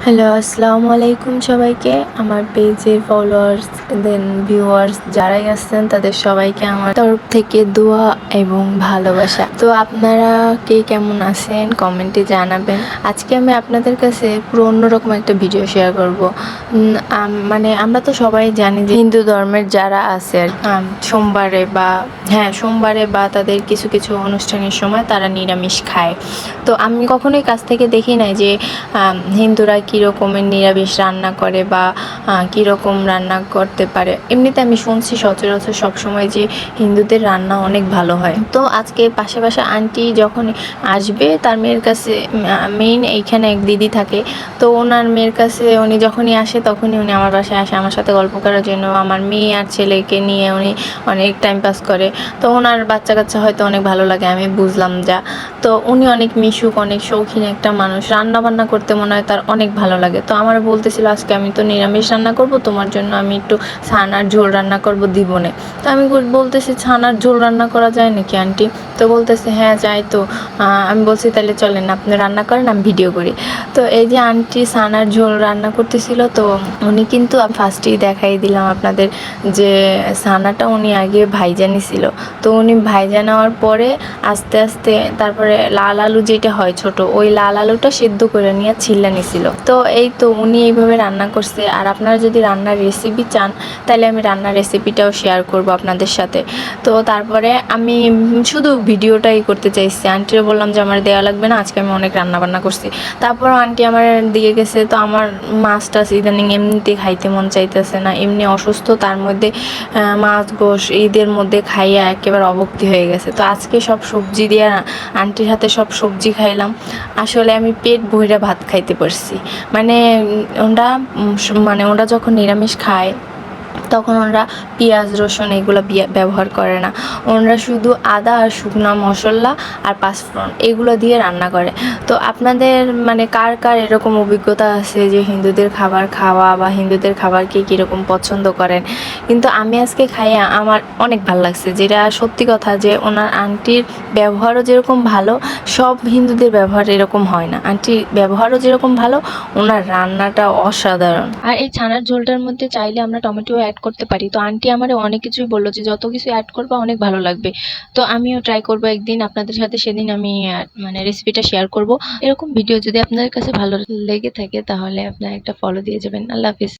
Hello, আসসালামু আলাইকুম সবাইকে। আমার পেজের ফলোয়ার্স দেন ভিউয়ার্স যারাই আসছেন তাদের সবাইকে আমার তরফ থেকে দোয়া এবং ভালোবাসা। তো আপনারা কে কেমন আছেন কমেন্টে জানাবেন। আজকে আমি আপনাদের কাছে পুরো অন্যরকম একটা ভিডিও শেয়ার করব। মানে আমরা তো সবাই জানি যে হিন্দু ধর্মের যারা আছে সোমবারে বা তাদের কিছু কিছু অনুষ্ঠানের সময় তারা নিরামিষ খায়। তো আমি কখনোই কাছ থেকে দেখি নাই যে হিন্দুরা কীরকমের নিরামিষ রান্না করে বা কীরকম রান্না করতে পারে। এমনিতে আমি শুনছি সচরাচর সবসময় যে হিন্দুদের রান্না অনেক ভালো হয়। তো আজকে পাশে আন্টি যখন আসবে তার মেয়ের কাছে মেইন এইখানে এক দিদি থাকে, তো ওনার মেয়ের কাছে উনি যখনই আসে তখনই উনি আমার বাসায় আসে আমার সাথে গল্প করার জন্য। আমার মেয়ে আর ছেলেকে নিয়ে উনি অনেক টাইম পাস করে। তো ওনার বাচ্চা কাচ্চা হয়তো অনেক ভালো লাগে, আমি বুঝলাম যা। তো উনি অনেক মিশুক, অনেক শৌখিন একটা মানুষ, রান্না বান্না করতে মনে হয় তার অনেক ভালো লাগে। তো আমার বলতেছিল আজকে আমি তো নিরামিষ রান্না করব, তোমার জন্য আমি একটু ছানার ঝোল রান্না করব দিবনে। তো আমি বলতেছি ছানার ঝোল রান্না করা যায় নাকি আন্টি? তো বলতেছে হ্যাঁ যায়। তো আমি বলছি তাহলে চলেন আপনি রান্না করেন, আমি ভিডিও করি। তো এই যে আন্টি ছানার ঝোল রান্না করতেছিল, তো উনি কিন্তু ফার্স্টেই দেখাই দিলাম আপনাদের যে ছানাটা উনি আগে ভাইজা নিছিল। তো উনি ভাইজা নেওয়ার পরে আস্তে আস্তে তারপরে লাল আলু যেটা হয় ছোট, ওই লাল আলুটা সেদ্ধ করে নিয়ে ছিল্লা নিছিল। তো এই তো উনি এইভাবে রান্না করছে। আর আপনারা যদি রান্নার রেসিপি চান তাহলে আমি রান্নার রেসিপিটাও শেয়ার করব আপনাদের সাথে। তো তারপরে আমি শুধু ভিডিওটাই করতে চাইছি। আন্টিও বললাম যে আমার দেওয়া লাগবে না, আজকে আমি অনেক রান্না বান্না করছি। তারপর আন্টি আমার দিয়ে গেছে। তো আমার মাছ টাছ ইদানিং এমনিতে খাইতে মন চাইতেছে না, এমনি অসুস্থ, তার মধ্যে মাছ গোশ ঈদের মধ্যে খাইয়া একেবারে অভক্তি হয়ে গেছে। তো আজকে সব সবজি দিয়ে আন্টির হাতে সব সবজি খাইলাম। আসলে আমি পেট ভইরা ভাত খাইতে পারছি। মানে ওরা যখন নিরামিষ খায় তখন ওরা পেঁয়াজ রসুন এগুলো ব্যবহার করে না। ওরা শুধু আদা আর শুকনো মশলা আর পাঁচফোড়ন এগুলো দিয়ে রান্না করে। তো আপনাদের মানে কার কার এরকম অভিজ্ঞতা আছে যে হিন্দুদের খাবার খাওয়া বা হিন্দুদের খাবারকে কীরকম পছন্দ করেন? কিন্তু আমি আজকে খাইয়া আমার অনেক ভালো লাগছে, যেটা সত্যি কথা যে ওনার আন্টির ব্যবহারও যেরকম ভালো, সব হিন্দুদের ব্যবহার এরকম হয় না। আন্টির ব্যবহারও যেরকম ভালো, ওনার রান্নাটা অসাধারণ। আর এই ছানার ঝোলটার মধ্যে চাইলে আমরা টমেটো অ্যাড করতে পারি। তো আন্টি আমারে অনেক কিছুই বললো যে যত কিছু অ্যাড করবা অনেক ভালো লাগবে। তো আমিও ট্রাই করবো একদিন আপনাদের সাথে, সেদিন আমি মানে রেসিপিটা শেয়ার করব। এরকম ভিডিও যদি আপনাদের কাছে ভালো লেগে থাকে তাহলে আপনারা একটা ফলো দিয়ে যাবেন। আল্লাহ হাফিজ।